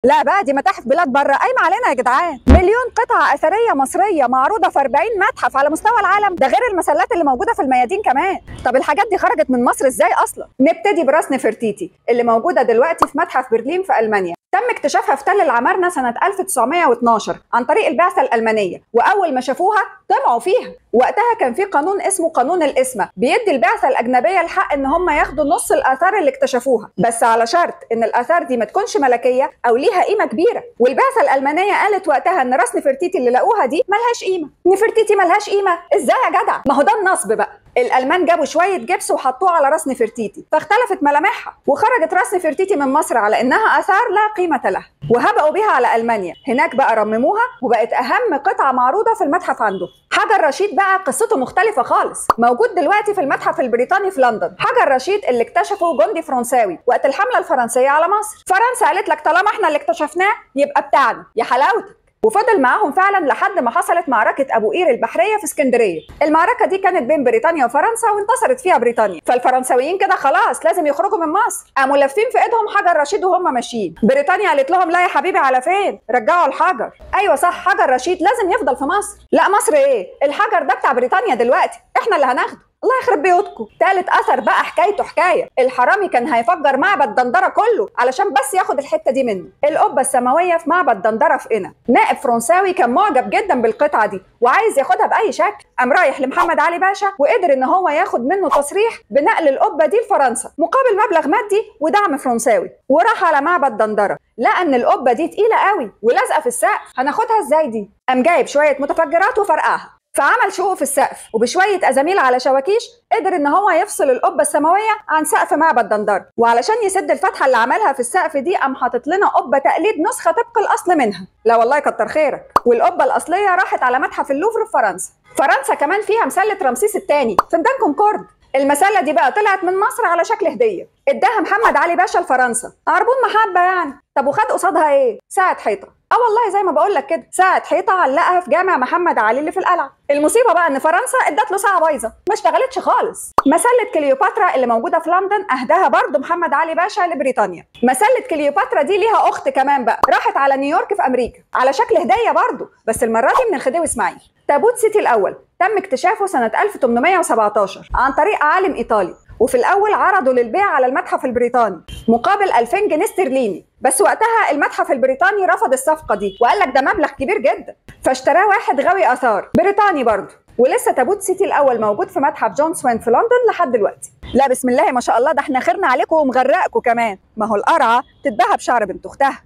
لا بقى دي متاحف بلاد بره قايمه علينا يا جدعان. مليون قطعه اثريه مصريه معروضه في 40 متحف على مستوى العالم، ده غير المسلات اللي موجوده في الميادين كمان. طب الحاجات دي خرجت من مصر ازاي اصلا؟ نبتدي براس نفرتيتي اللي موجوده دلوقتي في متحف برلين في المانيا. تم اكتشافها في تل العمارنة سنة 1912 عن طريق البعثة الألمانية، وأول ما شافوها طمعوا فيها. وقتها كان في قانون اسمه قانون القسمة بيدي البعثة الأجنبية الحق إن هم ياخدوا نص الآثار اللي اكتشفوها، بس على شرط إن الآثار دي ما تكونش ملكية أو ليها قيمة كبيرة. والبعثة الألمانية قالت وقتها إن راس نفرتيتي اللي لقوها دي ملهاش قيمة. نفرتيتي ملهاش قيمة؟ إزاي يا جدع؟ ما هو ده النصب بقى. الألمان جابوا شوية جبس وحطوه على راس نفرتيتي فاختلفت ملامحها، وخرجت راس نفرتيتي من مصر على إنها آثار لا قيمة لها، وهبقوا بيها على ألمانيا. هناك بقى رمموها وبقت أهم قطعة معروضة في المتحف عنده. حجر رشيد بقى قصته مختلفة خالص، موجود دلوقتي في المتحف البريطاني في لندن. حجر رشيد اللي اكتشفه جندي فرنساوي وقت الحملة الفرنسية على مصر. فرنسا قالت لك طالما احنا اللي اكتشفناه يبقى بتاعنا يا حلاوتك. وفضل معاهم فعلا لحد ما حصلت معركة أبو قير البحرية في اسكندرية. المعركة دي كانت بين بريطانيا وفرنسا وانتصرت فيها بريطانيا، فالفرنساويين كده خلاص لازم يخرجوا من مصر، قاموا لافين في ايدهم حجر رشيد وهم ماشيين. بريطانيا قالت لهم لا يا حبيبي على فين؟ رجعوا الحجر. ايوه صح، حجر رشيد لازم يفضل في مصر. لا مصر ايه؟ الحجر ده بتاع بريطانيا دلوقتي، احنا اللي هناخده. الله يخرب بيوتكم. تالت اثر بقى حكايته حكايه، الحرامي كان هيفجر معبد دندره كله علشان بس ياخد الحته دي منه. القبه السماويه في معبد دندره في قنا. نائب فرنساوي كان معجب جدا بالقطعه دي وعايز ياخدها باي شكل، قام رايح لمحمد علي باشا وقدر ان هو ياخد منه تصريح بنقل القبه دي لفرنسا مقابل مبلغ مادي ودعم فرنساوي. وراح على معبد دندره لقى ان القبه دي تقيله قوي ولازقه في السقف، هناخدها ازاي دي؟ قام جايب شويه متفجرات وفرقعها، فعمل شقوق في السقف وبشويه ازاميل على شواكيش قدر ان هو يفصل القبه السماويه عن سقف معبد دندره. وعلشان يسد الفتحه اللي عملها في السقف دي قام حاطط لنا قبه تقليد نسخه طبق الاصل منها. لا والله كتر خيرك. والقبه الاصليه راحت على متحف اللوفر في فرنسا. فرنسا كمان فيها مسله رمسيس الثاني في ميدان كونكورد. المسله دي بقى طلعت من مصر على شكل هديه اداها محمد علي باشا لفرنسا، عربون محبه يعني. طب وخد قصادها ايه؟ ساعه حيطه. والله زي ما بقول لك كده، ساعه حيطه علقها في جامع محمد علي اللي في القلعه. المصيبه بقى ان فرنسا ادت له ساعه بايظه ما اشتغلتش خالص. مسله كليوباترا اللي موجوده في لندن اهداها برضه محمد علي باشا لبريطانيا. مسله كليوباترا دي ليها اخت كمان بقى راحت على نيويورك في امريكا على شكل هديه برضه، بس المره دي من الخديوي اسماعيل. تابوت سيتي الاول تم اكتشافه سنه 1817 عن طريق عالم ايطالي، وفي الاول عرضوا للبيع على المتحف البريطاني مقابل 2000 جنيه استرليني، بس وقتها المتحف البريطاني رفض الصفقه دي وقال لك ده مبلغ كبير جدا، فاشتراه واحد غاوي اثار بريطاني برضه. ولسه تابوت سيتي الاول موجود في متحف جون سوين في لندن لحد دلوقتي. لا بسم الله ما شاء الله، ده احنا خيرنا عليكم ومغرقكم كمان. ما هو القرعه تتباهى بشعر بنت اختها.